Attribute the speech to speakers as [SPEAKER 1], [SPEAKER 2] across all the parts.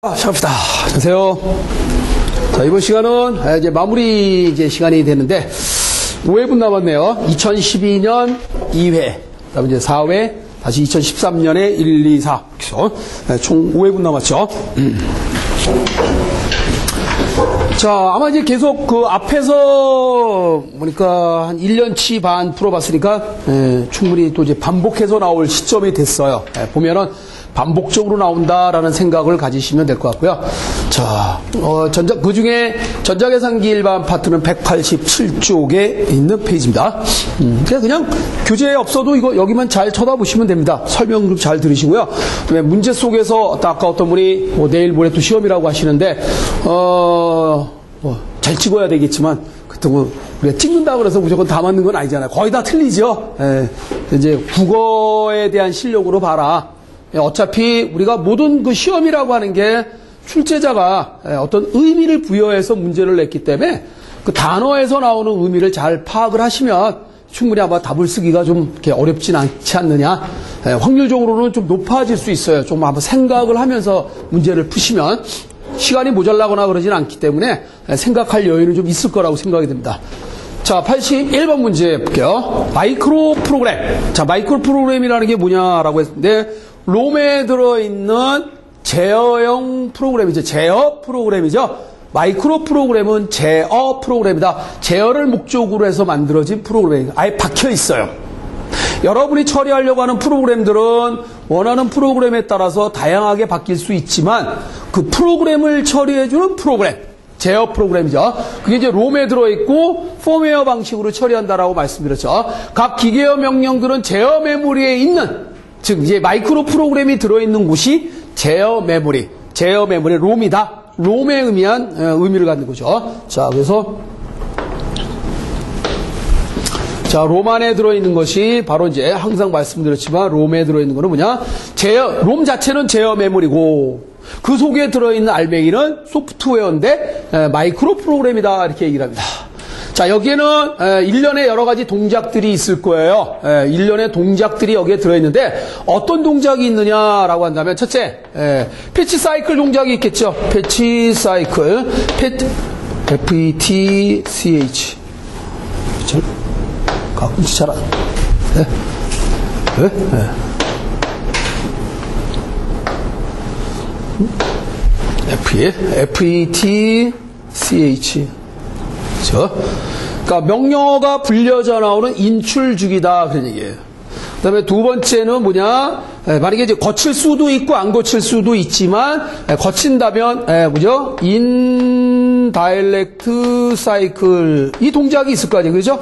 [SPEAKER 1] 시작합시다. 안녕하세요. 자, 이번 시간은 이제 마무리 시간이 되는데 5회분 남았네요. 2012년 2회, 그다음에 이제 4회, 다시 2013년에 1, 2, 4. 그래서 총 5회분 남았죠. 자, 아마 이제 계속 그 앞에서 보니까 한 1년치 반 풀어봤으니까 충분히 또 이제 반복해서 나올 시점이 됐어요. 보면은 반복적으로 나온다라는 생각을 가지시면 될 것 같고요. 자, 그 중에 전자계산기 일반 파트는 187쪽에 있는 페이지입니다. 그냥 교재에 없어도 이거 여기만 잘 쳐다보시면 됩니다. 설명 좀 잘 들으시고요. 그다음에 문제 속에서 아까 어떤 분이 내일 모레 또 시험이라고 하시는데, 잘 찍어야 되겠지만, 그때 우리가 찍는다 그래서 무조건 다 맞는 건 아니잖아요. 거의 다 틀리죠. 이제 국어에 대한 실력으로 봐라. 어차피 우리가 모든 그 시험이라고 하는 게 출제자가 어떤 의미를 부여해서 문제를 냈기 때문에 그 단어에서 나오는 의미를 잘 파악을 하시면 충분히 아마 답을 쓰기가 좀 이렇게 어렵진 않지 않느냐. 확률적으로는 좀 높아질 수 있어요. 좀 한번 생각을 하면서 문제를 푸시면 시간이 모자라거나 그러진 않기 때문에 생각할 여유는 좀 있을 거라고 생각이 됩니다. 자, 81번 문제 볼게요. 마이크로 프로그램. 자, 마이크로 프로그램이라는 게 뭐냐라고 했는데 롬에 들어있는 제어형 프로그램이죠. 제어 프로그램이죠. 마이크로 프로그램은 제어 프로그램이다. 제어를 목적으로 해서 만들어진 프로그램이 아예 박혀 있어요. 여러분이 처리하려고 하는 프로그램들은 원하는 프로그램에 따라서 다양하게 바뀔 수 있지만 그 프로그램을 처리해주는 프로그램, 제어 프로그램이죠. 그게 이제 롬에 들어있고 펌웨어 방식으로 처리한다라고 말씀드렸죠. 각 기계어 명령들은 제어 메모리에 있는, 즉 이제 마이크로 프로그램이 들어있는 곳이 제어 메모리 롬이다. 롬에 의미한 의미를 갖는 거죠. 자, 그래서 자, 롬 안에 들어있는 것이 바로 이제 항상 말씀드렸지만 롬에 들어있는 거는 뭐냐? 롬 자체는 제어 메모리고 그 속에 들어있는 알맹이는 소프트웨어인데 마이크로 프로그램이다 이렇게 얘기를 합니다. 자, 여기에는 일련의 여러 가지 동작들이 있을 거예요. 일련의 동작들이 여기에 들어있는데 어떤 동작이 있느냐라고 한다면 첫째, 패치 사이클 동작이 있겠죠. 패치 사이클, FETCH. 가끔 잘 안. FETCH. 그렇죠? 그러니까 명령어가 불려져 나오는 인출주기다 그런 얘기예요. 그다음에 두 번째는 뭐냐? 만약에 이제 거칠 수도 있고 안 거칠 수도 있지만 거친다면 뭐죠? 인다이렉트 사이클 이 동작이 있을 거 아니에요, 그죠?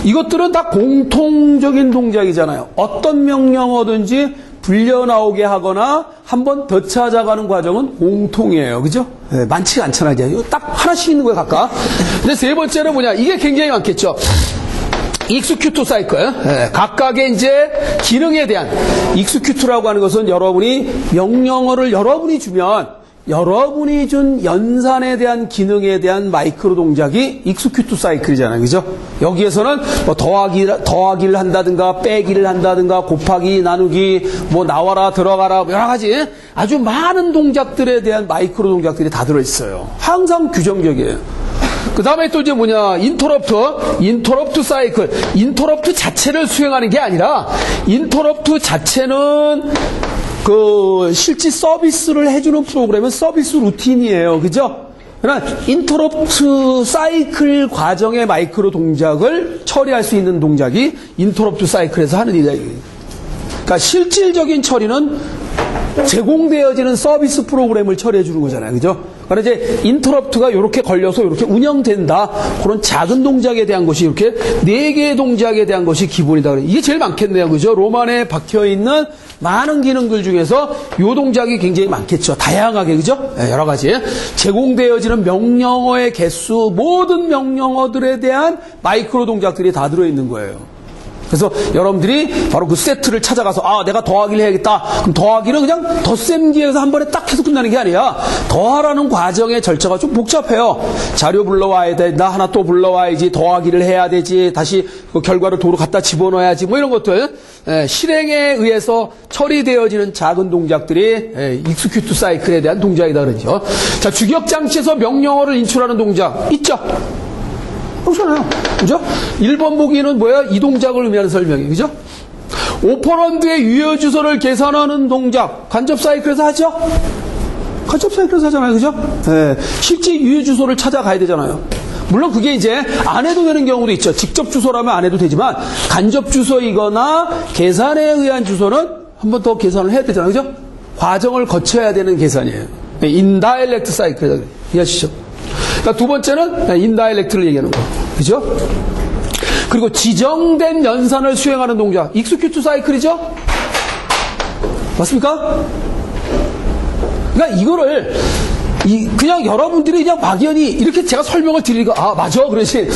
[SPEAKER 1] 이것들은 다 공통적인 동작이잖아요. 어떤 명령어든지 불려 나오게 하거나 한 번 더 찾아가는 과정은 공통이에요. 그죠? 많지가 않잖아요. 이제. 이거 딱 하나씩 있는 거예요, 각각. 근데 세 번째는 뭐냐? 이게 굉장히 많겠죠. 익스큐트 사이클. 각각의 이제 기능에 대한 익스큐트라고 하는 것은 여러분이 명령어를 여러분이 주면 여러분이 준 연산에 대한 기능에 대한 마이크로 동작이 익스큐트 사이클이잖아요. 그죠? 여기에서는 뭐 더하기를 한다든가 빼기를 한다든가 곱하기 나누기 뭐 나와라 들어가라 여러 가지 아주 많은 동작들에 대한 마이크로 동작들이 다 들어있어요. 항상 규정적이에요. 그 다음에 또 이제 뭐냐, 인터럽트 사이클. 인터럽트 자체를 수행하는 게 아니라 인터럽트 자체는 실제 서비스를 해주는 프로그램은 서비스 루틴이에요. 그죠? 그러나 인터럽트 사이클 과정의 마이크로 동작을 처리할 수 있는 동작이 인터럽트 사이클에서 하는 일이에요. 그러니까 실질적인 처리는 제공되어지는 서비스 프로그램을 처리해 주는 거잖아요. 그죠? 그러니까 이제 인터럽트가 이렇게 걸려서 이렇게 운영된다. 그런 작은 동작에 대한 것이 이렇게 4개의 동작에 대한 것이 기본이다. 이게 제일 많겠네요. 그죠? 롬 안에 박혀 있는 많은 기능들 중에서 이 동작이 굉장히 많겠죠. 다양하게. 그죠? 여러 가지. 제공되어지는 명령어의 개수, 모든 명령어들에 대한 마이크로 동작들이 다 들어있는 거예요. 그래서 여러분들이 바로 그 세트를 찾아가서 내가 더하기를 해야겠다. 그럼 더하기는 그냥 덧셈기에서 한 번에 딱 해서 끝나는 게 아니라 더하라는 과정의 절차가 좀 복잡해요. 자료 불러와야 된다. 하나 또 불러와야지. 더하기를 해야 되지. 다시 그 결과를 도로 갖다 집어넣어야지. 뭐 이런 것들. 실행에 의해서 처리되어지는 작은 동작들이 익스큐트 사이클에 대한 동작이다 그러죠. 자, 주격장치에서 명령어를 인출하는 동작 있죠? 그렇잖아요. 그죠? 1번 보기는 뭐야? 이 동작을 의미하는 설명이에요. 그죠? 오퍼런드의 유효 주소를 계산하는 동작. 간접 사이클에서 하죠? 간접 사이클에서 하잖아요. 그죠? 실제 유효 주소를 찾아가야 되잖아요. 물론 그게 이제 안 해도 되는 경우도 있죠. 직접 주소라면 안 해도 되지만 간접 주소이거나 계산에 의한 주소는 한 번 더 계산을 해야 되잖아요. 그죠? 과정을 거쳐야 되는 계산이에요. 인다이렉트 사이클. 이해하시죠? 그러니까 두 번째는 인다이렉트를 얘기하는 거. 그죠? 그리고 지정된 연산을 수행하는 동작. 익스큐트 사이클이죠? 맞습니까? 그러니까 이거를 그냥 여러분들이 그냥 막연히 이렇게 제가 설명을 드리니까 맞아 그러지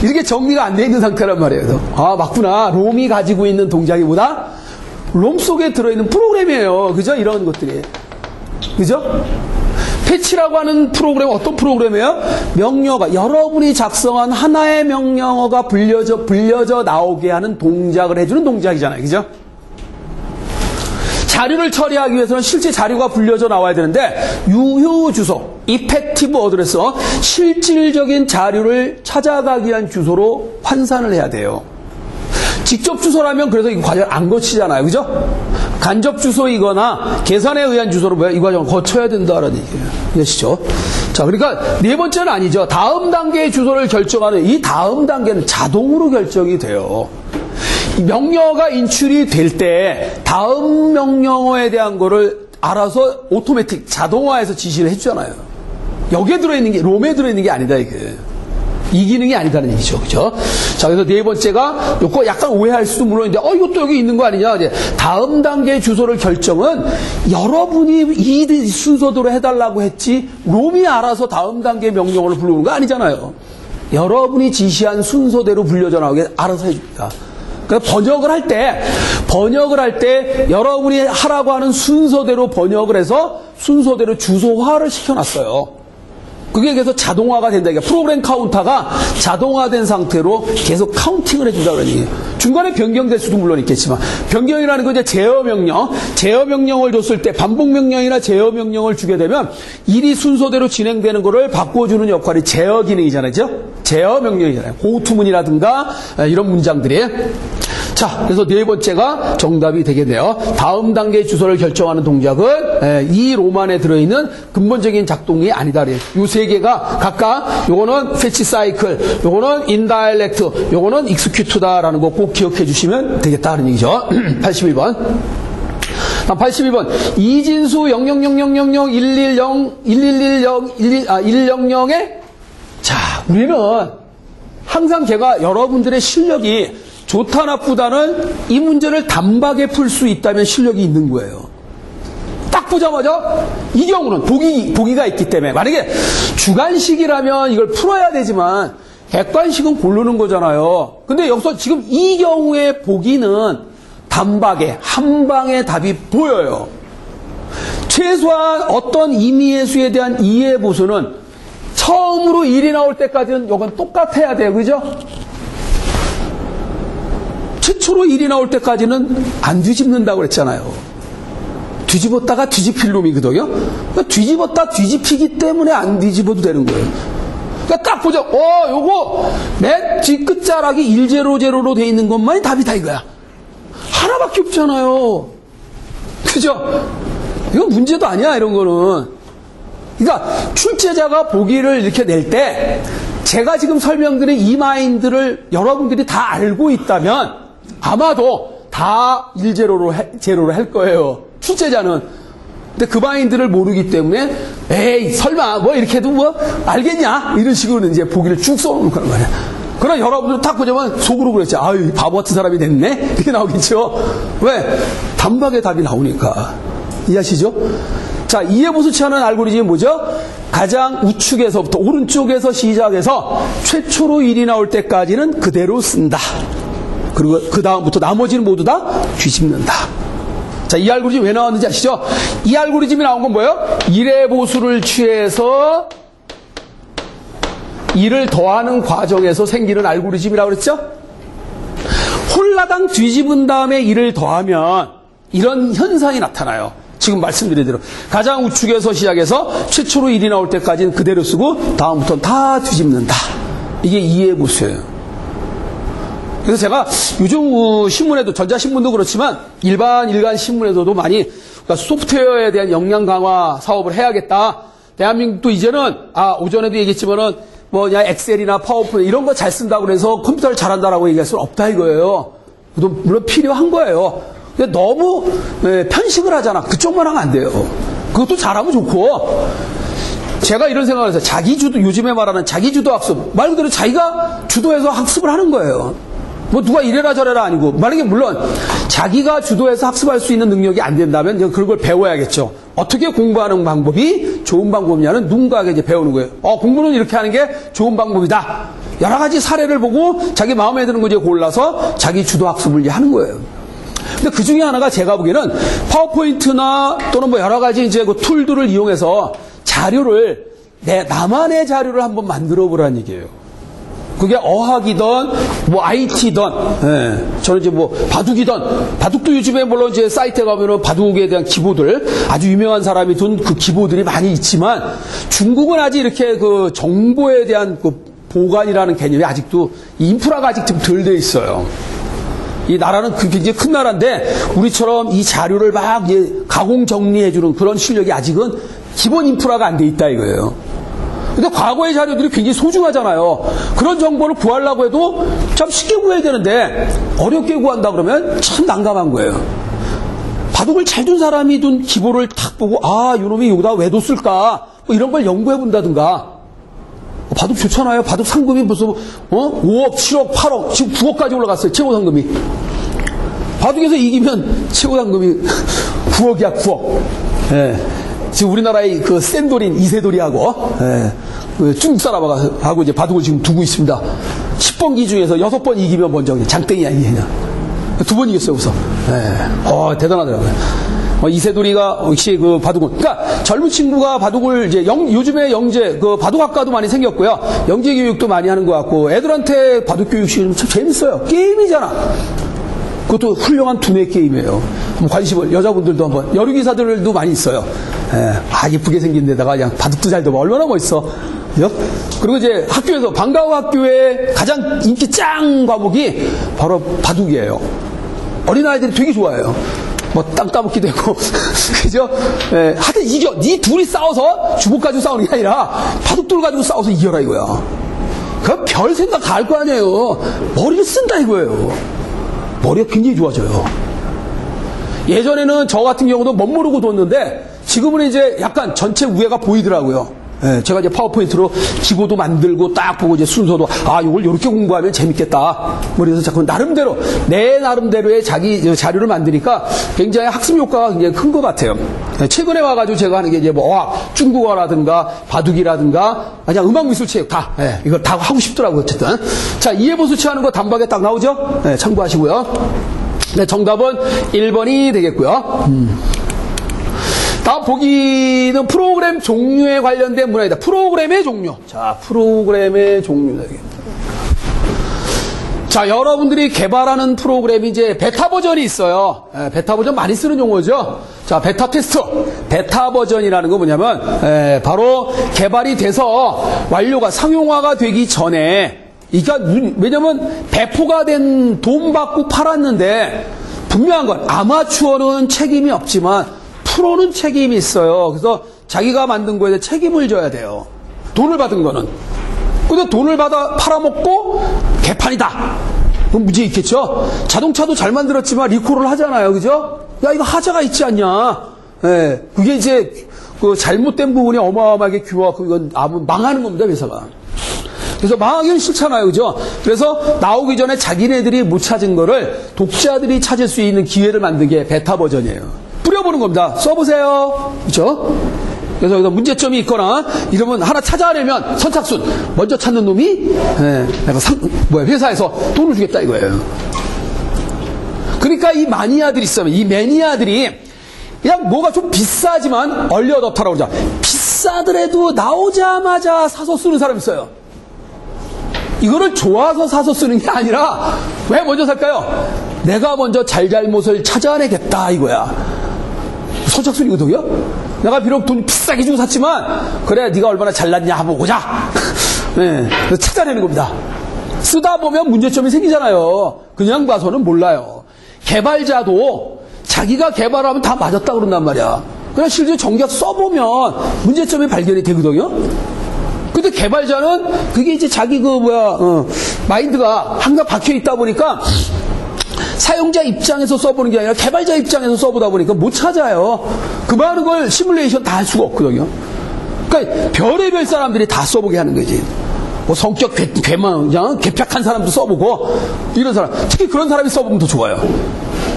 [SPEAKER 1] 이렇게 정리가 안 돼 있는 상태란 말이에요. 맞구나. 롬이 가지고 있는 동작이 뭐다? 롬 속에 들어있는 프로그램이에요. 그죠? 이런 것들이. 그죠? 패치라고 하는 프로그램은 어떤 프로그램이에요? 명령어가 여러분이 작성한 하나의 명령어가 불려져 나오게 하는 동작을 해주는 동작이잖아요. 그죠? 자료를 처리하기 위해서는 실제 자료가 불려져 나와야 되는데 유효 주소, 이펙티브 어드레스, 실질적인 자료를 찾아가기 위한 주소로 환산을 해야 돼요. 직접 주소라면 그래서 이 과정을 안 거치잖아요. 그죠? 간접 주소이거나 계산에 의한 주소로 뭐야? 이 과정을 거쳐야 된다라는 얘기예요. 이해하시죠? 자, 그러니까 네 번째는 아니죠. 다음 단계의 주소를 결정하는 이 다음 단계는 자동으로 결정이 돼요. 명령어가 인출이 될 때 다음 명령어에 대한 거를 알아서 오토매틱 자동화해서 지시를 해주잖아요. 여기에 들어있는 게 롬에 들어있는 게 아니다 이게. 이 기능이 아니다는 얘기죠. 그죠? 자, 그래서 네 번째가 요거 약간 오해할 수도 물론 있는데 이것도 여기 있는 거 아니냐. 이제 다음 단계의 주소를 결정은 여러분이 이 순서대로 해달라고 했지 롬이 알아서 다음 단계 명령어를 부르는 거 아니잖아요. 여러분이 지시한 순서대로 불려져 나오게 알아서 해줍니다. 그러니까 번역을 할 때 여러분이 하라고 하는 순서대로 번역을 해서 순서대로 주소화를 시켜놨어요. 그게 그래서 자동화가 된다. 그러니까 프로그램 카운터가 자동화된 상태로 계속 카운팅을 해준다는 얘기예요. 중간에 변경될 수도 물론 있겠지만 변경이라는 건 이제 제어 명령을 줬을 때 반복 명령이나 제어 명령을 주게 되면 일이 순서대로 진행되는 거를 바꿔주는 역할이 제어 기능이잖아요. 제어 명령이잖아요. 고투문이라든가 이런 문장들이. 자, 그래서 네 번째가 정답이 되겠네요. 다음 단계의 주소를 결정하는 동작은 이 롬 안에 들어있는 근본적인 작동이 아니다. 요 세 개가 각각 요거는 패치 사이클, 요거는 인다이렉트, 요거는 익스큐트다라는 거 꼭 기억해 주시면 되겠다는 얘기죠. 81번. 81번. 이진수 000000110 자, 우리는 항상 제가 여러분들의 실력이 좋다 나쁘다는 이 문제를 단박에 풀 수 있다면 실력이 있는 거예요. 딱 보자마자 이 경우는 보기가 있기 때문에 만약에 주관식이라면 이걸 풀어야 되지만 객관식은 고르는 거잖아요. 근데 여기서 지금 이 경우의 보기는 단박에 한 방에 답이 보여요. 최소한 어떤 임의의 수에 대한 이해 보수는 처음으로 1이 나올 때까지는 이건 똑같아야 돼요. 그죠? 최초로 1이 나올 때까지는 안 뒤집는다고 그랬잖아요. 뒤집었다가 뒤집힐 놈이거든요. 그러니까 뒤집었다 뒤집히기 때문에 안 뒤집어도 되는 거예요. 그러니까 딱 보자. 요거 맨 뒷끝자락이 100로 돼 있는 것만이 답이다 이거야. 하나밖에 없잖아요. 그죠? 이건 문제도 아니야 이런 거는. 그러니까 출제자가 보기를 이렇게 낼 때 제가 지금 설명드린 이 마인드를 여러분들이 다 알고 있다면 아마도 다 1제로로 할 거예요. 출제자는. 근데 그 마인드를 모르기 때문에 에이 설마 뭐 이렇게 해도 뭐 알겠냐 이런 식으로 이제 보기를 쭉 써놓는 거란 말이야. 그러나 여러분들 딱 보자면 속으로 그랬지. 아유 바보 같은 사람이 됐네 이렇게 나오겠죠. 왜? 단박에 답이 나오니까. 이해하시죠? 자, 이해보수치 하는 알고리즘이 뭐죠? 가장 우측에서부터 오른쪽에서 시작해서 최초로 1이 나올 때까지는 그대로 쓴다. 그리고 그 다음부터 나머지는 모두 다 뒤집는다. 자, 이 알고리즘이 왜 나왔는지 아시죠? 이 알고리즘이 나온 건 뭐예요? 1의 보수를 취해서 1을 더하는 과정에서 생기는 알고리즘이라고 그랬죠? 홀라당 뒤집은 다음에 1을 더하면 이런 현상이 나타나요. 지금 말씀드린 대로 가장 우측에서 시작해서 최초로 1이 나올 때까지는 그대로 쓰고 다음부터는 다 뒤집는다. 이게 2의 보수예요. 그래서 제가 요즘 신문에도, 전자신문도 그렇지만 일간 신문에서도 많이, 그러니까 소프트웨어에 대한 역량 강화 사업을 해야겠다. 대한민국도 이제는, 오전에도 얘기했지만은 뭐냐, 엑셀이나 파워포인트 이런 거 잘 쓴다고 그래서 컴퓨터를 잘한다라고 얘기할 수는 없다 이거예요. 물론 필요한 거예요. 근데 너무 편식을 하잖아. 그쪽만 하면 안 돼요. 그것도 잘하면 좋고. 제가 이런 생각을 해서 자기주도, 요즘에 말하는 자기주도 학습, 말 그대로 자기가 주도해서 학습을 하는 거예요. 뭐 누가 이래라 저래라 아니고, 만약에 물론 자기가 주도해서 학습할 수 있는 능력이 안 된다면 그런 걸 배워야겠죠. 어떻게 공부하는 방법이 좋은 방법이냐는 누군가에게 이제 배우는 거예요. 공부는 이렇게 하는 게 좋은 방법이다. 여러 가지 사례를 보고 자기 마음에 드는 거 이제 골라서 자기 주도 학습을 이제 하는 거예요. 근데 그 중에 하나가 제가 보기에는 파워포인트나 또는 뭐 여러 가지 이제 그 툴들을 이용해서 자료를, 나만의 자료를 한번 만들어 보라는 얘기예요. 그게 어학이든, 뭐 IT든, 저는 이제 뭐 바둑이든, 바둑도 요즘에 물론 이제 사이트에 가면은 바둑에 대한 기보들, 아주 유명한 사람이 둔 그 기보들이 많이 있지만, 중국은 아직 이렇게 그 정보에 대한 그 보관이라는 개념이 아직도, 인프라가 아직 좀 덜 돼 있어요. 이 나라는 굉장히 큰 나라인데, 우리처럼 이 자료를 막 가공 정리해주는 그런 실력이 아직은 기본 인프라가 안 돼 있다 이거예요. 근데 과거의 자료들이 굉장히 소중하잖아요. 그런 정보를 구하려고 해도 참 쉽게 구해야 되는데 어렵게 구한다 그러면 참 난감한 거예요. 바둑을 잘 둔 사람이 둔 기보를 탁 보고 이놈이 여기다 왜 뒀을까? 뭐 이런 걸 연구해 본다든가. 바둑 좋잖아요. 바둑 상금이 벌써 5억, 7억, 8억, 지금 9억까지 올라갔어요. 최고 상금이. 바둑에서 이기면 최고 상금이 9억이야, 9억. 예. 지금 우리나라의 그 센돌인 이세돌이하고, 중국 사람하고 이제 바둑을 지금 두고 있습니다. 10번기 중에서 6번 이기면 먼저 장땡이야, 이게 그냥. 2번 이겼어요, 우선. 대단하더라고요. 이세돌이가 역시 그 바둑은, 그러니까 젊은 친구가 바둑을 이제 요즘에 영재, 그 바둑학과도 많이 생겼고요. 영재 교육도 많이 하는 것 같고, 애들한테 바둑 교육 시키면 참 재밌어요. 게임이잖아. 그것도 훌륭한 두뇌 게임이에요. 한번 관심을, 여자분들도 한번, 여류기사들도 많이 있어요. 예쁘게 생긴 데다가 그냥 바둑도 잘 두고 얼마나 멋있어. 그죠? 그리고 이제 학교에서, 방과후 학교의 가장 인기 짱 과목이 바로 바둑이에요. 어린아이들이 되게 좋아해요. 뭐 땅 따먹기도 했고, 그죠? 하여튼 이겨. 니 둘이 싸워서 주먹 가지고 싸우는 게 아니라 바둑돌 가지고 싸워서 이겨라 이거야. 그럼 별 생각 다 할 거 아니에요. 머리를 쓴다 이거예요. 머리가 굉장히 좋아져요. 예전에는 저 같은 경우도 멋모르고 뒀는데 지금은 이제 약간 전체 우애가 보이더라고요. 제가 이제 파워포인트로 기보도 만들고 딱 보고 이제 순서도 이걸 이렇게 공부하면 재밌겠다. 그래서 자꾸 나름대로 내 나름대로의 자기 자료를 만드니까 굉장히 학습 효과가 굉장히 큰 것 같아요. 최근에 와가지고 제가 하는 게 이제 뭐 어학, 중국어라든가 바둑이라든가 그냥 음악미술체육 다 이걸 다 하고 싶더라고요. 어쨌든 자, 이해보수치 하는 거 단박에 딱 나오죠. 참고하시고요. 네, 정답은 1번이 되겠고요. 다음 보기는 프로그램 종류에 관련된 문항이다. 프로그램의 종류. 자, 프로그램의 종류. 자, 여러분들이 개발하는 프로그램이 이제 베타 버전이 있어요. 베타 버전 많이 쓰는 용어죠. 자, 베타 테스트. 베타 버전이라는 건 뭐냐면, 바로 개발이 돼서 완료가 상용화가 되기 전에, 그러니까 왜냐면 배포가 된 돈 받고 팔았는데, 분명한 건 아마추어는 책임이 없지만, 프로는 책임이 있어요. 그래서 자기가 만든 거에 대해 책임을 져야 돼요. 돈을 받은 거는. 근데 돈을 받아 팔아먹고 개판이다. 그럼 문제 있겠죠? 자동차도 잘 만들었지만 리콜을 하잖아요. 그죠? 야, 이거 하자가 있지 않냐? 그게 이제 그 잘못된 부분이 어마어마하게 규모하고 이건 망하는 겁니다, 회사가. 그래서 망하기는 싫잖아요. 그죠? 그래서 나오기 전에 자기네들이 못 찾은 거를 독자들이 찾을 수 있는 기회를 만든 게 베타 버전이에요. 뿌려보는 겁니다. 써보세요. 그렇죠? 그래서 여기서 문제점이 있거나 이러면 하나 찾아내면 선착순 먼저 찾는 놈이 내가 회사에서 돈을 주겠다 이거예요. 그러니까 이 마니아들이 있어요. 이 매니아들이 그냥 뭐가 좀 비싸지만 얼리어답터라고 그러죠. 비싸더라도 나오자마자 사서 쓰는 사람이 있어요. 이거를 좋아서 사서 쓰는 게 아니라 왜 먼저 살까요? 내가 먼저 잘잘못을 찾아내겠다 이거야. 선착순이거든요. 내가 비록 돈 비싸게 주고 샀지만 그래 네가 얼마나 잘났냐 한번 보자. 네, 그래서 찾아내는 겁니다. 쓰다 보면 문제점이 생기잖아요. 그냥 봐서는 몰라요. 개발자도 자기가 개발하면 다 맞았다 그런단 말이야. 그냥 실제 정작 써보면 문제점이 발견이 되거든요. 근데 개발자는 그게 이제 자기 마인드가 항상 박혀 있다 보니까 사용자 입장에서 써보는 게 아니라 개발자 입장에서 써보다 보니까 못 찾아요. 그 많은 걸 시뮬레이션 다 할 수가 없거든요. 그러니까 별의별 사람들이 다 써보게 하는 거지. 뭐 성격 괴팍한 사람도 써보고 이런 사람, 특히 그런 사람이 써보면 더 좋아요.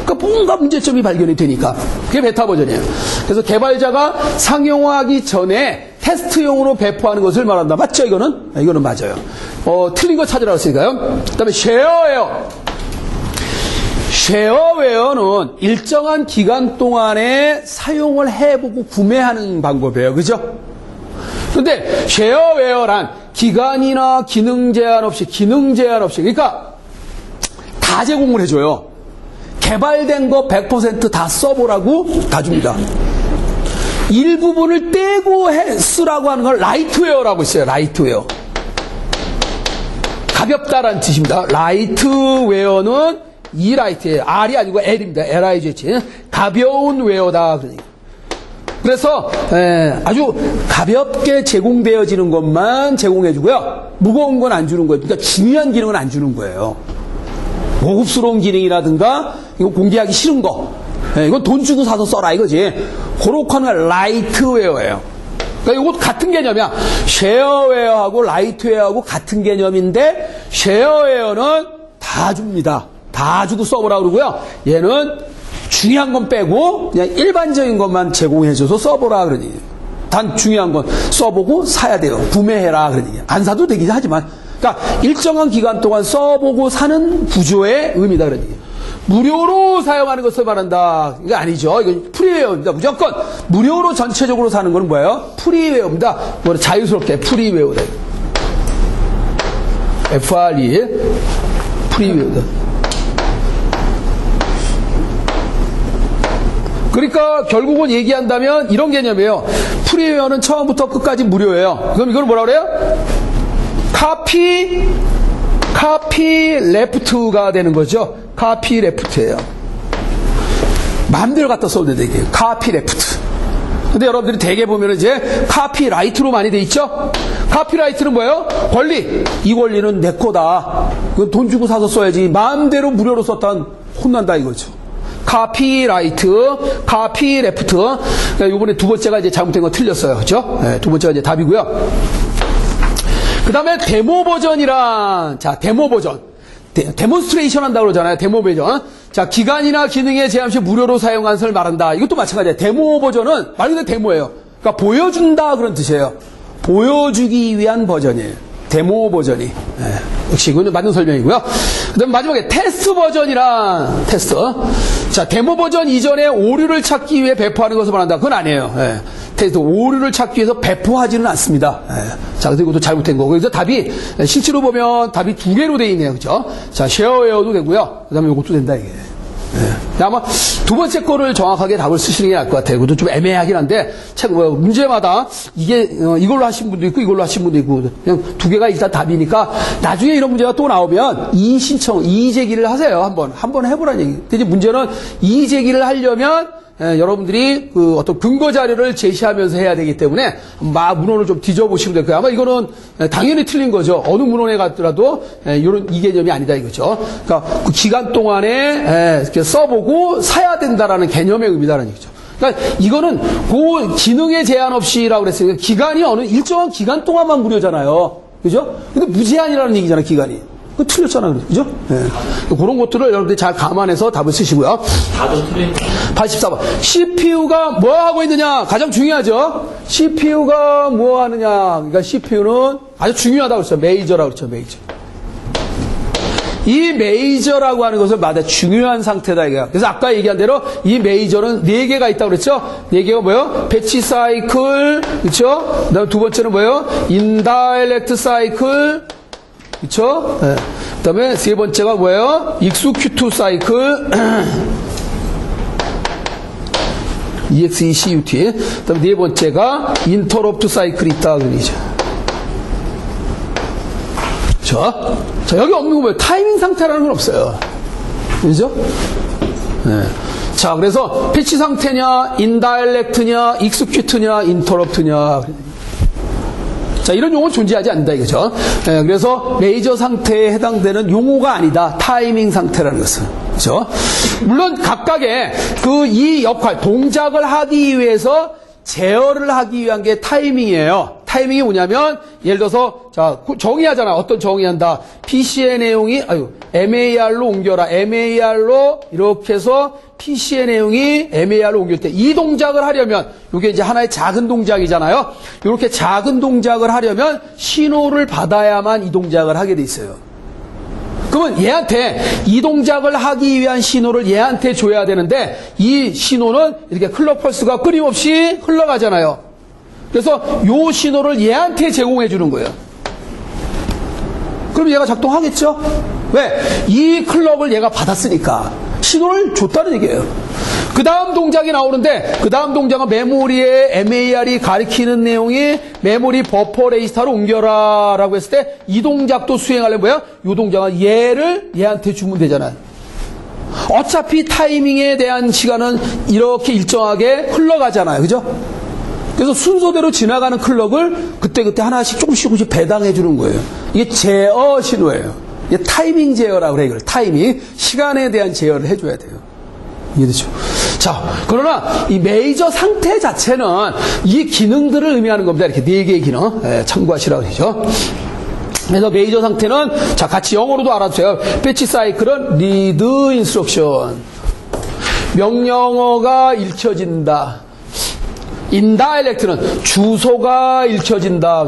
[SPEAKER 1] 그러니까 뭔가 문제점이 발견이 되니까 그게 베타 버전이에요. 그래서 개발자가 상용화하기 전에 테스트용으로 배포하는 것을 말한다. 맞죠? 이거는 맞아요. 틀린 거 찾으라고 했으니까요. 그 다음에 쉐어웨어는 일정한 기간 동안에 사용을 해보고 구매하는 방법이에요. 그죠? 근데 쉐어웨어란 기간이나 기능 제한 없이 그러니까 다 제공을 해줘요. 개발된 거 100% 다 써보라고 다 줍니다. 일부분을 떼고 쓰라고 하는 걸 라이트웨어라고 있어요. 라이트웨어. 가볍다라는 뜻입니다. 라이트웨어는 이 라이트예요. R이 아니고 L입니다. L-I-G-H. 가벼운 웨어다. 그래서 아주 가볍게 제공되어지는 것만 제공해주고요. 무거운 건 안 주는 거예요. 그러니까 중요한 기능은 안 주는 거예요. 고급스러운 기능이라든가 이거 공개하기 싫은 거, 이건 돈 주고 사서 써라 이거지. 그렇게 하는 건 라이트웨어예요. 그러니까 이거 같은 개념이야. 쉐어웨어하고 라이트웨어하고 같은 개념인데 쉐어웨어는 다 줍니다. 다 주고 써보라 그러고요. 얘는 중요한 건 빼고 그냥 일반적인 것만 제공해줘서 써보라 그러니. 단 중요한 건 써보고 사야 돼요. 구매해라 그러니. 안 사도 되긴 하지만. 그러니까 일정한 기간 동안 써보고 사는 구조의 의미다 그러니. 무료로 사용하는 것을 말한다. 이거 아니죠. 이건 프리웨어입니다. 무조건 무료로 전체적으로 사는 건 뭐예요? 프리웨어입니다. 뭐 자유스럽게 프리웨어다. FRE 프리웨어다. 그러니까 결국은 얘기한다면 이런 개념이에요. 프리웨어는 처음부터 끝까지 무료예요. 그럼 이걸 뭐라 그래요? 카피 레프트가 되는 거죠. 카피 레프트예요. 마음대로 갖다 써도 돼, 이게. 카피 레프트. 근데 여러분들이 대개 보면 이제 카피 라이트로 많이 돼 있죠? 카피 라이트는 뭐예요? 권리. 이 권리는 내 거다. 그건 돈 주고 사서 써야지. 마음대로 무료로 썼다면 혼난다 이거죠. 카피 라이트, 카피 레프트. 그러니까 요번에 두 번째가 이제 잘못된 거 틀렸어요. 그죠? 네, 두 번째가 이제 답이고요. 그 다음에 데모 버전이란, 자, 데모 버전. 데몬스트레이션 한다고 그러잖아요. 데모 버전. 자, 기간이나 기능에 제한 없이 무료로 사용한 것을 말한다. 이것도 마찬가지예요. 데모 버전은 말 그대로 데모예요. 그러니까 보여준다 그런 뜻이에요. 보여주기 위한 버전이에요. 데모 버전이. 역시 이거는 맞는 설명이고요. 그 다음 마지막에 테스트 버전이란, 테스트. 자, 데모 버전 이전에 오류를 찾기 위해 배포하는 것을 말한다. 그건 아니에요. 테스트, 오류를 찾기 위해서 배포하지는 않습니다. 자, 그래서 이것도 잘못된 거고. 그래서 답이, 실제로 보면 답이 두 개로 되어 있네요. 그죠? 자, 쉐어웨어도 되고요. 그 다음에 이것도 된다, 이게. 아마 두 번째 거를 정확하게 답을 쓰시는 게 나을 것 같아요. 그것도 좀 애매하긴 한데, 문제마다 이게, 이걸로 하신 분도 있고, 이걸로 하신 분도 있고, 그냥 두 개가 일단 답이니까, 나중에 이런 문제가 또 나오면, 이의 제기를 하세요. 한번 해보라는 얘기. 근데 이제 문제는 이의 제기를 하려면, 여러분들이 그 어떤 근거 자료를 제시하면서 해야 되기 때문에 막 문헌을 좀 뒤져보시면 될 거예요. 아마 이거는 당연히 틀린 거죠. 어느 문헌에 갔더라도 이 개념이 아니다 이거죠. 그러니까 그 기간 동안에 써보고 사야 된다라는 개념의 의미다라는 얘기죠. 그러니까 이거는 그 기능에 제한 없이라고 그랬으니까 기간이 어느 일정한 기간 동안만 무료잖아요. 그죠? 근데 무제한이라는 얘기잖아요, 기간이. 그 틀렸잖아요. 그죠? 그런 것들을 여러분들이 잘 감안해서 답을 쓰시고요.
[SPEAKER 2] 다들 틀린
[SPEAKER 1] 84번. CPU가 뭐 하고 있느냐? 가장 중요하죠? CPU가 뭐 하느냐? 그러니까 CPU는 아주 중요하다고 그랬죠. 메이저라고 그랬죠. 메이저. 이 메이저라고 하는 것은 마다 중요한 상태다 이거야. 그래서 아까 얘기한 대로 이 메이저는 4개가 있다고 그랬죠? 4개가 뭐예요? 배치 사이클, 그렇죠? 그다음 두 번째는 뭐예요? 인다일렉트 사이클, 그렇죠? 네. 그다음에 세 번째가 뭐예요? 익스큐트 사이클. EXECUT. 그다음 네 번째가 인터럽트 사이클이 있다 그러죠. 자, 여기 없는 거 뭐예요? 타이밍 상태라는 건 없어요. 그죠? 네. 자, 그래서 패치 상태냐, 인다일렉트냐, 익스큐트냐, 인터럽트냐. 자, 이런 용어는 존재하지 않는다 이거죠. 네, 그래서 메이저 상태에 해당되는 용어가 아니다. 타이밍 상태라는 것은. 그죠? 물론 각각의 이 역할, 동작을 하기 위해서 제어를 하기 위한 게 타이밍이에요. 타이밍이 뭐냐면, 예를 들어서, 자, 정의하잖아. 어떤 정의한다. PC의 내용이, MAR로 옮겨라. MAR로 이렇게 해서 PC의 내용이 MAR로 옮길 때, 이 동작을 하려면, 이게 이제 하나의 작은 동작이잖아요. 이렇게 작은 동작을 하려면 신호를 받아야만 이 동작을 하게 돼 있어요. 그러면 얘한테 이 동작을 하기 위한 신호를 얘한테 줘야 되는데 이 신호는 이렇게 클럭 펄스가 끊임없이 흘러가잖아요. 그래서 이 신호를 얘한테 제공해 주는 거예요. 그럼 얘가 작동하겠죠? 왜? 이 클럭을 얘가 받았으니까 신호를 줬다는 얘기예요. 그 다음 동작이 나오는데 그 다음 동작은 메모리에 MAR이 가리키는 내용이 메모리 버퍼 레지스터로 옮겨라 라고 했을 때 이 동작도 수행하려면 뭐야? 이 동작은 얘한테 주면 되잖아요. 어차피 타이밍에 대한 시간은 이렇게 일정하게 흘러가잖아요. 그죠? 그래서 순서대로 지나가는 클럭을 그때그때 하나씩 조금씩 배당해 주는 거예요. 이게 제어 신호예요. 이게 타이밍 제어라고 그래. 이걸 타이밍. 시간에 대한 제어를 해줘야 돼요. 이해되죠? 자, 그러나 이 메이저 상태 자체는 이 기능들을 의미하는 겁니다. 이렇게 4개의 기능. 참고하시라고 그러죠. 그래서 메이저 상태는, 자, 같이 영어로도 알아두세요. 배치 사이클은 read instruction. 명령어가 읽혀진다. 인다일렉트는 주소가 읽혀진다.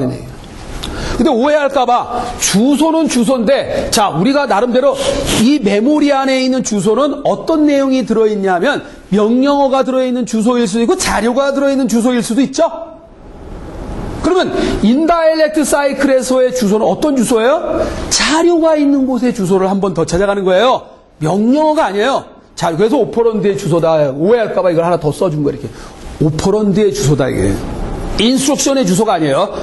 [SPEAKER 1] 근데 오해할까봐 주소는 주소인데, 자, 우리가 나름대로 이 메모리 안에 있는 주소는 어떤 내용이 들어있냐 하면 명령어가 들어있는 주소일 수도 있고 자료가 들어있는 주소일 수도 있죠? 그러면 인다일렉트 사이클에서의 주소는 어떤 주소예요? 자료가 있는 곳의 주소를 한 번 더 찾아가는 거예요. 명령어가 아니에요. 자, 그래서 오퍼런드의 주소다. 오해할까봐 이걸 하나 더 써준 거예요. 이렇게. 오퍼런드의 주소다, 이게. 인스트럭션의 주소가 아니에요.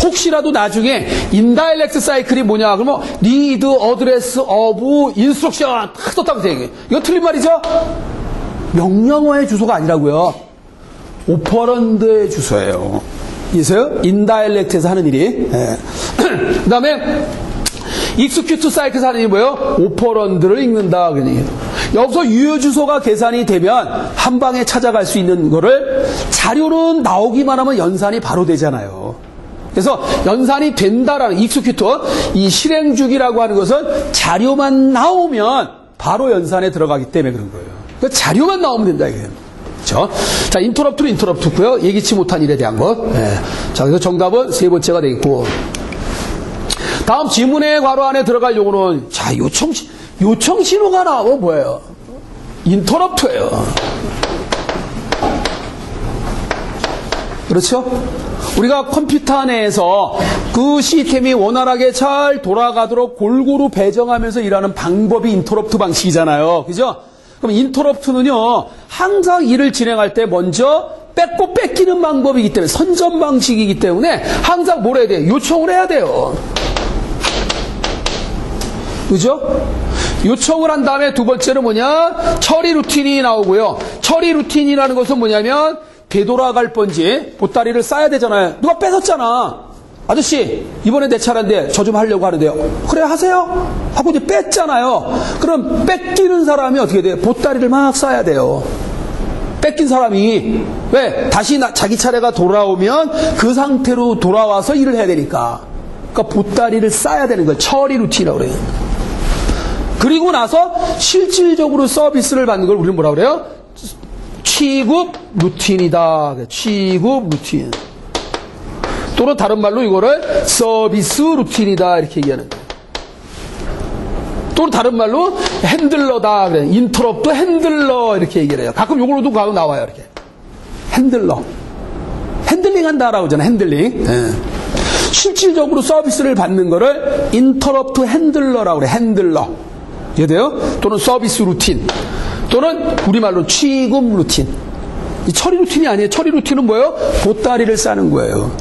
[SPEAKER 1] 혹시라도 나중에 인다일렉트 사이클이 뭐냐 그러면 read address of instruction 딱 썼다고 돼요. 이거 틀린 말이죠? 명령어의 주소가 아니라고요. 오퍼런드의 주소예요. 이해하세요? 인다일렉트에서 하는 일이. 네. 그 다음에 익스큐트 사이클에서 하는 일이 뭐예요? 오퍼런드를 읽는다. 여기서 유효 주소가 계산이 되면 한 방에 찾아갈 수 있는 거를 자료는 나오기만 하면 연산이 바로 되잖아요. 그래서 연산이 된다라는 익스큐트, 이 실행 주기라고 하는 것은 자료만 나오면 바로 연산에 들어가기 때문에 그런 거예요. 그러니까 자료만 나오면 된다 이게. 그렇죠? 자, 인터럽트고요. 예기치 못한 일에 대한 것. 네. 자, 그래서 정답은 세 번째가 되겠고. 다음 지문의 괄호 안에 들어갈 용어는, 자, 요청 신호가 나오면 뭐예요? 인터럽트예요. 그렇죠? 우리가 컴퓨터 내에서 그 시스템이 원활하게 잘 돌아가도록 골고루 배정하면서 일하는 방법이 인터럽트 방식이잖아요. 그죠? 그럼 인터럽트는요, 항상 일을 진행할 때 먼저 뺏고 뺏기는 방법이기 때문에, 선전 방식이기 때문에 항상 뭘 해야 돼요? 요청을 해야 돼요. 그죠? 요청을 한 다음에 두 번째는 뭐냐? 처리 루틴이 나오고요. 처리 루틴이라는 것은 뭐냐면 되돌아갈 뻔지 보따리를 싸야 되잖아요. 누가 뺏었잖아. 아저씨 이번에 내 차례인데 저 좀 하려고 하는데요. 그래 하세요. 하고 이제 뺐잖아요. 그럼 뺏기는 사람이 어떻게 돼요? 보따리를 막 싸야 돼요. 뺏긴 사람이 왜? 다시 자기 차례가 돌아오면 그 상태로 돌아와서 일을 해야 되니까. 그러니까 보따리를 싸야 되는 거예요. 처리 루틴이라고 그래요. 그리고 나서 실질적으로 서비스를 받는 걸 우리는 뭐라고 그래요? 취급 루틴이다. 취급 루틴. 또는 다른 말로 이거를 서비스 루틴이다. 이렇게 얘기하는 거예요. 또는 다른 말로 핸들러다. 그래. 인터럽트 핸들러 이렇게 얘기를 해요. 가끔 요걸로도 가끔 나와요. 이렇게. 핸들러. 핸들링 한다라고 하잖아요. 핸들링. 예. 실질적으로 서비스를 받는 거를 인터럽트 핸들러라고 그래. 핸들러. 이해돼요? 또는 서비스 루틴. 또는 우리말로 취급 루틴. 이 처리 루틴이 아니에요. 처리 루틴은 뭐예요? 보따리를 싸는 거예요.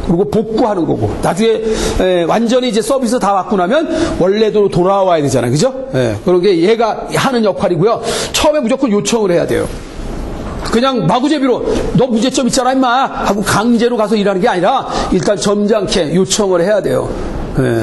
[SPEAKER 1] 그리고 복구하는 거고. 나중에 완전히 이제 서비스 다 받고 나면 원래대로 돌아와야 되잖아요. 그죠? 그런 게 얘가 하는 역할이고요. 처음에 무조건 요청을 해야 돼요. 그냥 마구제비로 너 문제점 있잖아 임마 하고 강제로 가서 일하는 게 아니라 일단 점잖게 요청을 해야 돼요.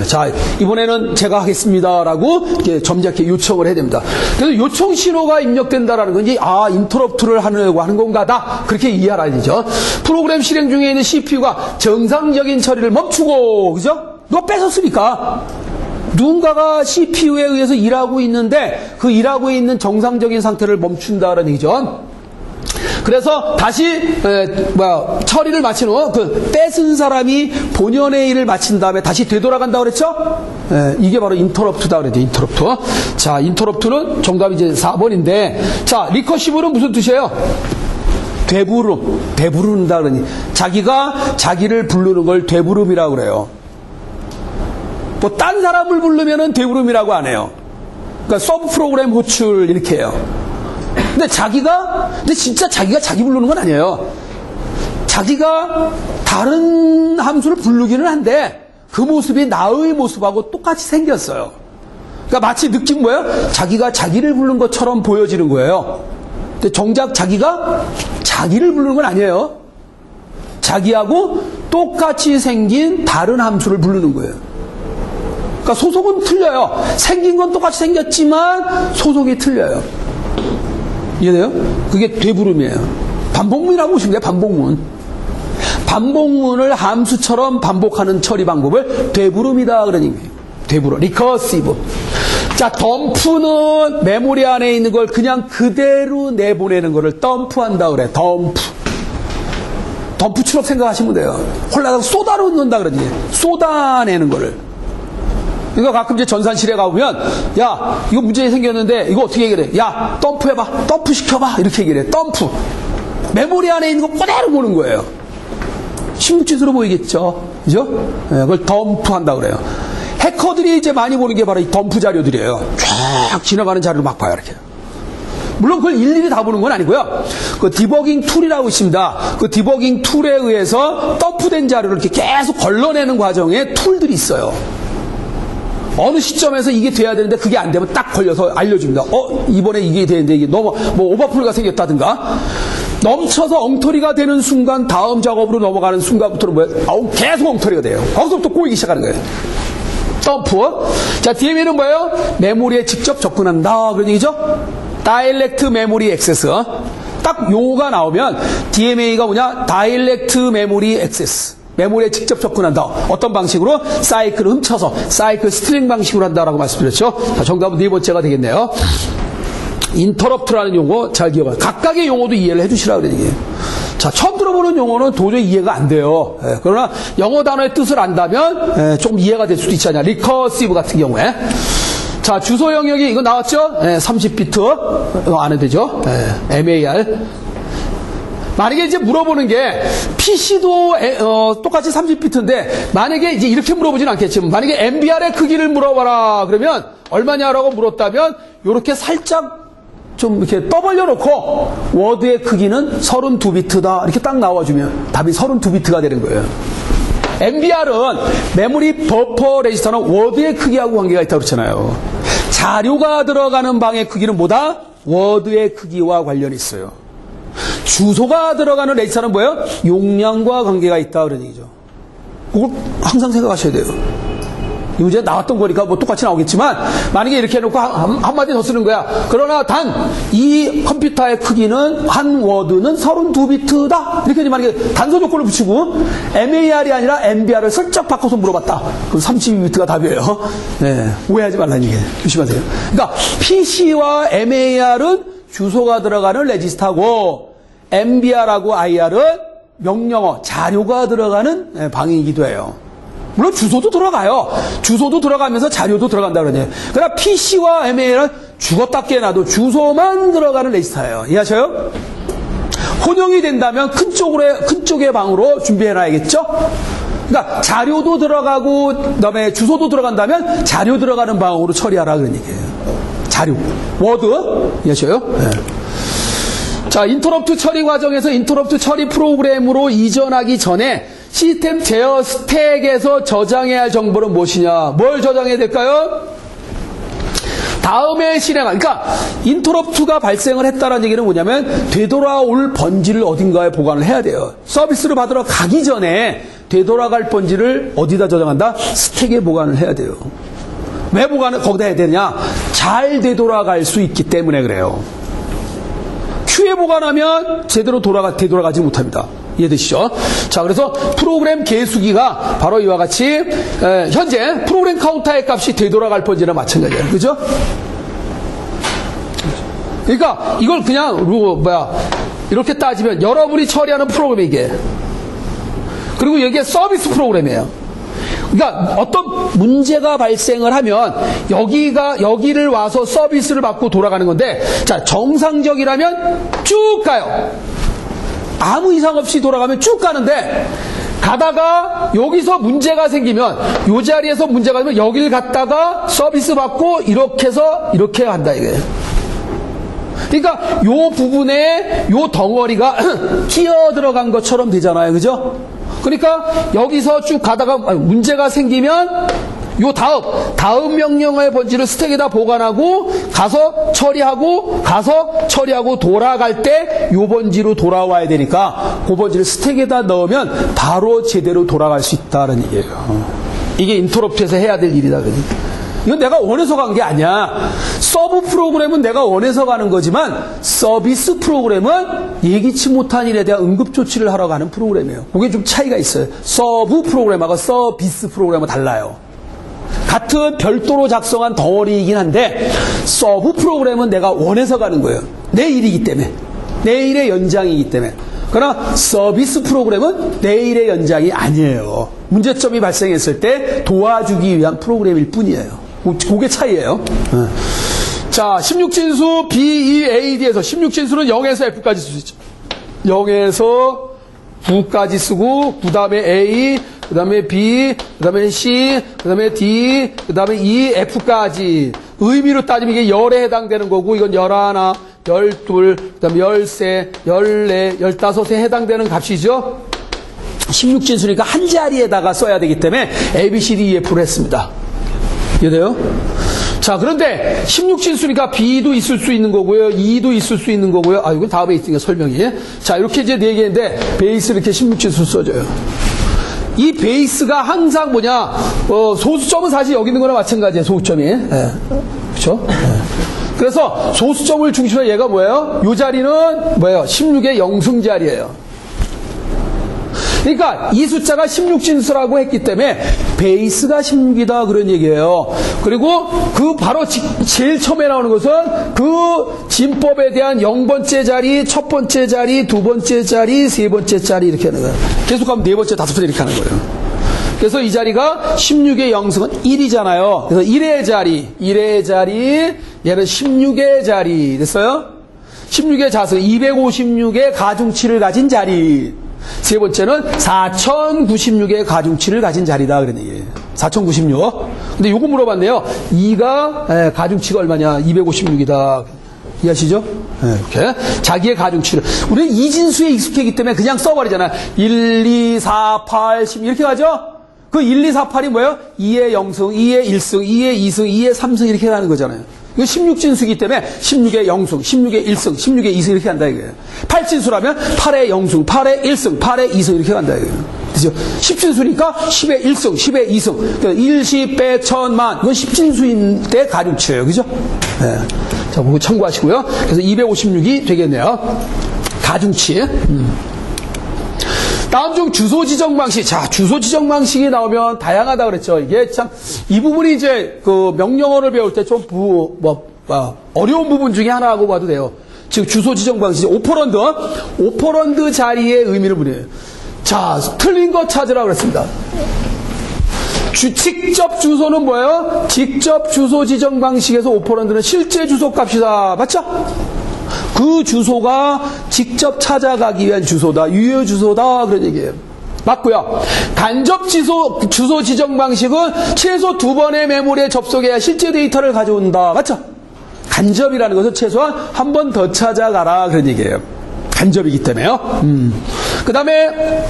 [SPEAKER 1] 자, 이번에는 제가 하겠습니다라고 이렇게 점잖게 요청을 해야 됩니다. 그래서 요청 신호가 입력된다라는 건지 인터럽트를 하려고 하는 건가다 그렇게 이해하라 되죠. 프로그램 실행 중에 있는 CPU가 정상적인 처리를 멈추고, 그죠? 누가 뺏었으니까. 누군가가 CPU에 의해서 일하고 있는데 그 일하고 있는 정상적인 상태를 멈춘다라는 얘기죠. 그래서 다시 처리를 마친 후 그 뺏은 사람이 본연의 일을 마친 다음에 다시 되돌아간다고 그랬죠? 이게 바로 인터럽트다 그랬죠. 인터럽트. 자, 인터럽트는 정답이 이제 4번인데, 자, 리커시브는 무슨 뜻이에요? 되부름, 되부른다 그러니 자기가 자기를 부르는 걸 되부름이라고 그래요. 뭐 딴 사람을 부르면은 되부름이라고 안 해요. 그러니까 서브 프로그램 호출 이렇게 해요. 근데 진짜 자기가 자기 부르는 건 아니에요. 자기가 다른 함수를 부르기는 한데 그 모습이 나의 모습하고 똑같이 생겼어요. 그러니까 마치 느낌 뭐예요? 자기가 자기를 부르는 것처럼 보여지는 거예요. 근데 정작 자기가 자기를 부르는 건 아니에요. 자기하고 똑같이 생긴 다른 함수를 부르는 거예요. 그러니까 소속은 틀려요. 생긴 건 똑같이 생겼지만 소속이 틀려요. 이해돼요? 그게 되부름이에요. 반복문이라고 보시면 돼요. 반복문. 반복문을 함수처럼 반복하는 처리 방법을 되부름이다 그러는 거예요. 되부름. 리커시브. 자, 덤프는 메모리 안에 있는 걸 그냥 그대로 내보내는 거를 덤프한다 그래. 덤프. 덤프처럼 생각하시면 돼요. 홀라당 쏟아놓는다 그러지. 쏟아내는 거를. 그러니까 가끔 이제 전산실에 가보면, 야, 이거 문제 생겼는데, 이거 어떻게 얘기를 해? 야, 덤프해봐. 덤프 시켜봐. 이렇게 얘기를 해. 덤프. 메모리 안에 있는 거 그대로 보는 거예요. 신문지수로 보이겠죠? 그죠? 그걸 덤프한다고 그래요. 해커들이 이제 많이 보는 게 바로 이 덤프 자료들이에요. 쫙 지나가는 자료를 막 봐요, 이렇게. 물론 그걸 일일이 다 보는 건 아니고요. 그 디버깅 툴이라고 있습니다. 그 디버깅 툴에 의해서 덤프된 자료를 이렇게 계속 걸러내는 과정에 툴들이 있어요. 어느 시점에서 이게 돼야 되는데 그게 안 되면 딱 걸려서 알려줍니다. 이번에 이게 되는데 이게 너무 뭐 오버풀가 생겼다든가 넘쳐서 엉터리가 되는 순간 다음 작업으로 넘어가는 순간부터는 뭐예요? 계속 엉터리가 돼요. 거기서부터 꼬이기 시작하는 거예요. 덤프. 자, DMA는 뭐예요? 메모리에 직접 접근한다. 그런 얘기죠? 다이렉트 메모리 액세스. 딱 요거가 나오면 DMA가 뭐냐? 다이렉트 메모리 액세스. 메모리에 직접 접근한다. 어떤 방식으로? 사이클을 훔쳐서 사이클 스트링 방식으로 한다라고 말씀드렸죠. 자, 정답은 네 번째가 되겠네요. 인터럽트라는 용어 잘 기억해요. 각각의 용어도 이해를 해주시라고 그런 얘기예요. 자, 처음 들어보는 용어는 도저히 이해가 안 돼요. 그러나 영어 단어의 뜻을 안다면 조금 이해가 될 수도 있지 않냐. 리커시브 같은 경우에. 자, 주소 영역이 이거 나왔죠? 30비트. 이거 안 해도 되죠? MAR. 만약에 이제 물어보는 게 PC도 똑같이 30비트인데 만약에 이제 이렇게 물어보진 않겠지만 만약에 MBR의 크기를 물어봐라 그러면 얼마냐라고 물었다면 이렇게 살짝 좀 이렇게 떠벌려 놓고 워드의 크기는 32비트다 이렇게 딱 나와주면 답이 32비트가 되는 거예요. MBR은 메모리 버퍼 레지스터는 워드의 크기하고 관계가 있다고 그렇잖아요. 자료가 들어가는 방의 크기는 뭐다? 워드의 크기와 관련이 있어요. 주소가 들어가는 레지스터는 뭐예요? 용량과 관계가 있다 그런 얘기죠. 그걸 항상 생각하셔야 돼요. 이 문제 나왔던 거니까 뭐 똑같이 나오겠지만 만약에 이렇게 해놓고 한마디 더 쓰는 거야. 그러나 단 이 컴퓨터의 크기는 한 워드는 32비트다. 이렇게 만약에 단서 조건을 붙이고 MAR이 아니라 MBR을 슬쩍 바꿔서 물어봤다. 그럼 32비트가 답이에요. 네, 오해하지 말라는 얘기예요. 조심하세요. 그러니까 PC와 MAR은 주소가 들어가는 레지스터고 MBR하고 IR은 명령어, 자료가 들어가는 방이기도 해요. 물론 주소도 들어가요. 주소도 들어가면서 자료도 들어간다 그러네요. 그러나 PC와 MA는 죽었다 깨나도 주소만 들어가는 레지스터예요. 이해하셔요? 혼용이 된다면 큰 쪽의 방으로 준비해놔야겠죠? 그러니까 자료도 들어가고 그다음에 주소도 들어간다면 자료 들어가는 방으로 처리하라 그런 얘기예요. 자료, 워드, 이해하셔요? 네. 자, 인터럽트 처리 과정에서 인터럽트 처리 프로그램으로 이전하기 전에 시스템 제어 스택에서 저장해야 할 정보는 무엇이냐? 뭘 저장해야 될까요? 다음에 그러니까 인터럽트가 발생을 했다는 얘기는 뭐냐면 되돌아올 번지를 어딘가에 보관을 해야 돼요. 서비스를 받으러 가기 전에 되돌아갈 번지를 어디다 저장한다? 스택에 보관을 해야 돼요. 왜 보관을 거기다 해야 되냐? 잘 되돌아갈 수 있기 때문에 그래요. 큐에 보관하면 제대로 되돌아가지 못합니다. 이해되시죠? 자, 그래서 프로그램 계수기가 바로 이와 같이 현재 프로그램 카운터의 값이 되돌아갈 번지랑 마찬가지예요. 그죠? 그러니까 이걸 그냥 이렇게 따지면 여러분이 처리하는 프로그램이 이게. 그리고 이게 서비스 프로그램이에요. 그러니까 어떤 문제가 발생을 하면 여기를 와서 서비스를 받고 돌아가는 건데, 자, 정상적이라면 쭉 가요. 아무 이상 없이 돌아가면 쭉 가는데, 가다가 여기서 문제가 생기면 이 자리에서 문제가 되면 여기를 갔다가 서비스 받고 이렇게 해서 이렇게 한다 이거예요. 그러니까 요 부분에 요 덩어리가 끼어 들어간 것처럼 되잖아요. 그죠? 그러니까 여기서 쭉 가다가 문제가 생기면 요 다음 명령어의 번지를 스택에다 보관하고 가서 처리하고 돌아갈 때 요 번지로 돌아와야 되니까 그 번지를 스택에다 넣으면 바로 제대로 돌아갈 수 있다는 얘기예요. 이게 인터럽트에서 해야 될 일이다. 이건 내가 원해서 간 게 아니야. 서브 프로그램은 내가 원해서 가는 거지만 서비스 프로그램은 예기치 못한 일에 대한 응급조치를 하러 가는 프로그램이에요. 그게 좀 차이가 있어요. 서브 프로그램하고 서비스 프로그램은 달라요. 같은 별도로 작성한 덩어리이긴 한데 서브 프로그램은 내가 원해서 가는 거예요. 내 일이기 때문에. 내 일의 연장이기 때문에. 그러나 서비스 프로그램은 내 일의 연장이 아니에요. 문제점이 발생했을 때 도와주기 위한 프로그램일 뿐이에요. 그게 차이예요. 자, 16진수 BEAD에서 16진수는 0에서 F까지 쓸 수 있죠. 0에서 9까지 쓰고 그 다음에 A, 그 다음에 B, 그 다음에 C, 그 다음에 D, 그 다음에 E, F까지. 의미로 따지면 이게 10에 해당되는 거고 이건 11, 12, 그 다음에 13, 14, 15에 해당되는 값이죠. 16진수니까 한 자리에다가 써야 되기 때문에 A, B, C, D, E, F를 했습니다. 이해돼요? 자, 그런데 16진수니까 B도 있을 수 있는 거고요. E도 있을 수 있는 거고요. 이건 다음에 있으니까 설명이. 자, 이렇게 이제 4개인데 베이스 이렇게 16진수 써줘요. 이 베이스가 항상 뭐냐, 소수점은 사실 여기 있는 거랑 마찬가지예요. 소수점이. 예. 그렇죠? 예. 그래서 소수점을 중심으로 얘가 뭐예요? 이 자리는 뭐예요? 16의 영승 자리예요. 그러니까 이 숫자가 16진수라고 했기 때문에 베이스가 16이다 그런 얘기예요. 그리고 그 바로 제일 처음에 나오는 것은 그 진법에 대한 0번째 자리, 첫 번째 자리, 두 번째 자리, 세 번째 자리 이렇게 하는 거예요. 계속하면 네 번째, 다섯 번째 이렇게 하는 거예요. 그래서 이 자리가 16의 영승은 1이잖아요. 그래서 1의 자리, 얘는 16의 자리 됐어요? 16의 자수, 256의 가중치를 가진 자리. 세 번째는 4096의 가중치를 가진 자리다 그런 얘기예요. 4096. 근데 요거 물어봤네요. 2가 가중치가 얼마냐? 256이다. 이해하시죠? 이렇게 자기의 가중치를. 우리는 이진수에 익숙하기 때문에 그냥 써버리잖아요. 1, 2, 4, 8, 10 이렇게 가죠? 그 1, 2, 4, 8이 뭐예요? 2의 0승, 2의 1승, 2의 2승, 2의 3승 이렇게 가는 거잖아요. 이거 16진수이기 때문에 16의 0승, 16의 1승, 16의 2승 이렇게 간다 이거예요. 8진수라면 8의 0승, 8의 1승, 8의 2승 이렇게 간다 이거예요. 그죠? 10진수니까 10의 1승, 10의 2승. 그러니까 1, 10, 100, 1000만. 이건 10진수인데 가중치예요. 그죠? 네. 자, 그거 참고하시고요. 그래서 256이 되겠네요. 가중치. 다음 중 주소 지정 방식. 자, 주소 지정 방식이 나오면 다양하다 그랬죠. 이게 참, 이 부분이 이제 그 명령어를 배울 때 좀 어려운 부분 중에 하나라고 봐도 돼요. 즉, 주소 지정 방식. 오퍼런드 자리의 의미를 보내요. 자, 틀린 거 찾으라고 그랬습니다. 직접 주소는 뭐예요? 직접 주소 지정 방식에서 오퍼런드는 실제 주소 값이다. 맞죠? 그 주소가 직접 찾아가기 위한 주소다. 유효 주소다. 그런 얘기예요. 맞고요. 간접 주소 지정 방식은 최소 2번의 메모리에 접속해야 실제 데이터를 가져온다. 맞죠? 간접이라는 것은 최소한 한 번 더 찾아가라. 그런 얘기예요. 간접이기 때문에요. 그 다음에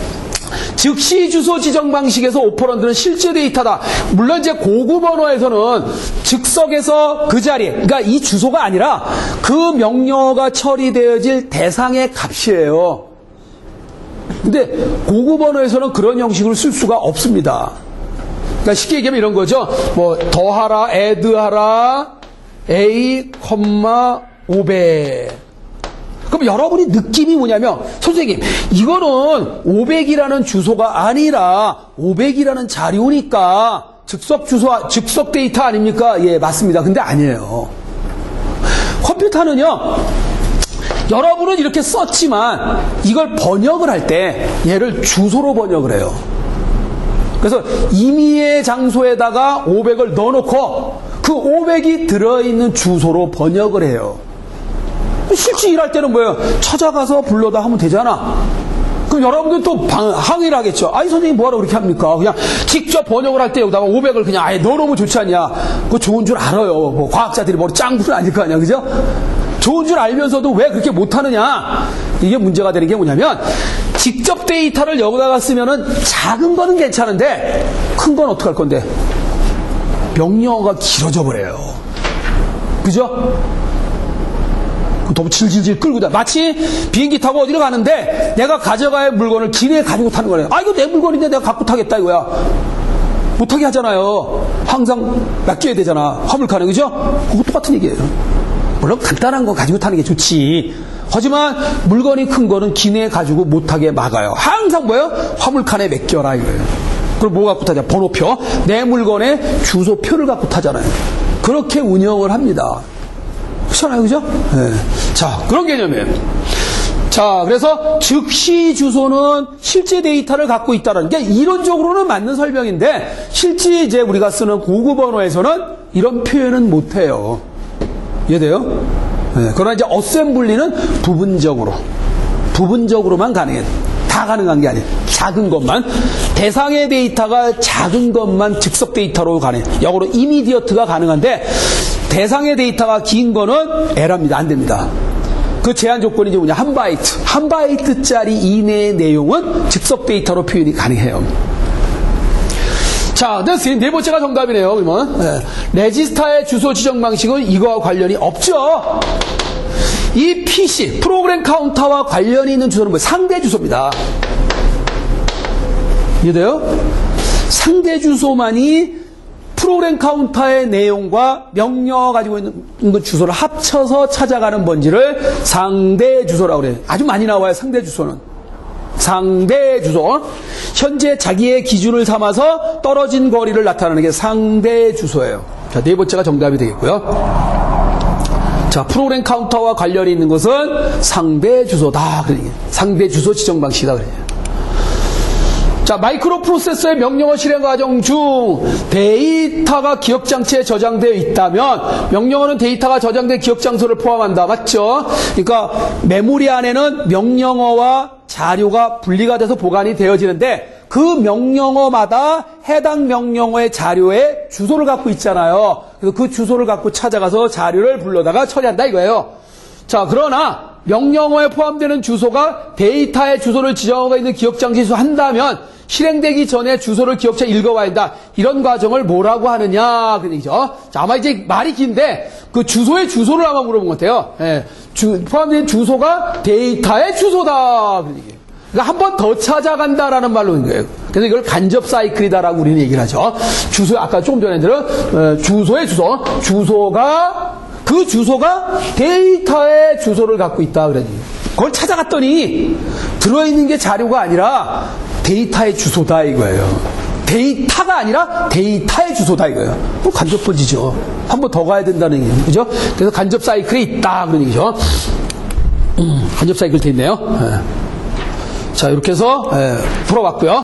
[SPEAKER 1] 즉시 주소 지정 방식에서 오퍼런드는 실제 데이터다. 물론 이제 고급 언어에서는 즉석에서 그 자리에, 그러니까 이 주소가 아니라 그 명령어가 처리되어질 대상의 값이에요. 근데 고급 언어에서는 그런 형식을 쓸 수가 없습니다. 그러니까 쉽게 얘기하면 이런 거죠. 뭐 더하라, add하라, a, 500. 그럼 여러분이 느낌이 뭐냐면, 선생님, 이거는 500이라는 주소가 아니라 500이라는 자료니까 즉석 데이터 아닙니까? 예, 맞습니다. 근데 아니에요. 컴퓨터는요, 여러분은 이렇게 썼지만 이걸 번역을 할 때 얘를 주소로 번역을 해요. 그래서 임의의 장소에다가 500을 넣어놓고 그 500이 들어있는 주소로 번역을 해요. 실제 일할 때는 뭐예요? 찾아가서 불러다 하면 되잖아. 그럼 여러분들 또 항의를 하겠죠. 아니 선생님 뭐하러 그렇게 합니까? 그냥 직접 번역을 할 때 여기다가 500을 그냥 아예 넣어놓으면 좋지 않냐. 그거 좋은 줄 알아요. 뭐 과학자들이 머리 짱구는 아닐 거 아니야. 그죠? 좋은 줄 알면서도 왜 그렇게 못하느냐. 이게 문제가 되는 게 뭐냐면 직접 데이터를 여기다가 쓰면은 작은 거는 괜찮은데 큰 건 어떡할 건데? 명령어가 길어져 버려요. 그죠? 너무 질질질 끌고 다. 마치 비행기 타고 어디로 가는데 내가 가져가야 할 물건을 기내에 가지고 타는 거예요. 아, 이거 내 물건인데 내가 갖고 타겠다 이거야. 못하게 하잖아요. 항상 맡겨야 되잖아. 화물칸에. 그죠? 그거 똑같은 얘기예요. 물론 간단한 거 가지고 타는 게 좋지. 하지만 물건이 큰 거는 기내에 가지고 못하게 막아요. 항상 뭐예요? 화물칸에 맡겨라 이거예요. 그럼 뭐 갖고 타냐? 번호표. 내 물건에 주소표를 갖고 타잖아요. 그렇게 운영을 합니다. 그렇잖아요. 그죠? 네. 자, 그런 개념이에요. 자, 그래서 즉시 주소는 실제 데이터를 갖고 있다는 게 이론적으로는 맞는 설명인데 실제 이제 우리가 쓰는 고급 언어에서는 이런 표현은 못 해요. 이해돼요? 네. 그러나 이제 어셈블리는 부분적으로만 가능해요. 다 가능한 게 아니에요. 작은 것만. 대상의 데이터가 작은 것만 즉석 데이터로 가능해요. 영어로 이미디어트가 가능한데 대상의 데이터가 긴 거는 에러입니다. 안 됩니다. 그 제한 조건이 이제 뭐냐? 한 바이트짜리 이내의 내용은 즉석 데이터로 표현이 가능해요. 자, 네 번째가 정답이네요. 그러면 레지스타의 주소 지정 방식은 이거와 관련이 없죠. 이 PC 프로그램 카운터와 관련이 있는 주소는 뭐예요? 상대 주소입니다. 이해돼요? 상대 주소만이 프로그램 카운터의 내용과 명령어 가지고 있는 주소를 합쳐서 찾아가는 번지를 상대 주소라고 그래요. 아주 많이 나와요. 상대 주소는. 상대 주소. 현재 자기의 기준을 삼아서 떨어진 거리를 나타내는 게 상대 주소예요. 자, 네 번째가 정답이 되겠고요. 자, 프로그램 카운터와 관련이 있는 것은 상대 주소다. 그러니까 상대 주소 지정 방식이다. 그래요. 자, 마이크로 프로세서의 명령어 실행 과정 중 데이터가 기억 장치에 저장되어 있다면 명령어는 데이터가 저장된 기억 장소를 포함한다. 맞죠? 그러니까 메모리 안에는 명령어와 자료가 분리가 돼서 보관이 되어지는데 그 명령어마다 해당 명령어의 자료의 주소를 갖고 있잖아요. 그래서 그 주소를 갖고 찾아가서 자료를 불러다가 처리한다 이거예요. 자, 그러나 명령어에 포함되는 주소가 데이터의 주소를 지정하고 있는 기억장치에 한다면 실행되기 전에 주소를 기억자에 읽어와야 한다. 이런 과정을 뭐라고 하느냐 그 얘기죠. 자, 아마 이제 말이 긴데 그 주소의 주소를 아마 물어본 것 같아요. 예, 포함된 주소가 데이터의 주소다. 그 얘기예요. 그러니까 한 번 더 찾아간다라는 말로 있는 거예요. 그래서 이걸 간접 사이클이다라고 우리는 얘기를 하죠. 주소, 아까 조금 전에 들은 주소의 주소, 그 주소가 데이터의 주소를 갖고 있다 그러니 그걸 찾아갔더니 들어있는 게 자료가 아니라 데이터의 주소다 이거예요. 데이터가 아니라 데이터의 주소다 이거예요. 뭐 간접 번지죠. 한 번 더 가야 된다는 얘기죠. 그죠? 그래서 간접 사이클이 있다 그런 얘기죠. 간접 사이클 돼 있네요. 자, 이렇게 해서 풀어봤고요.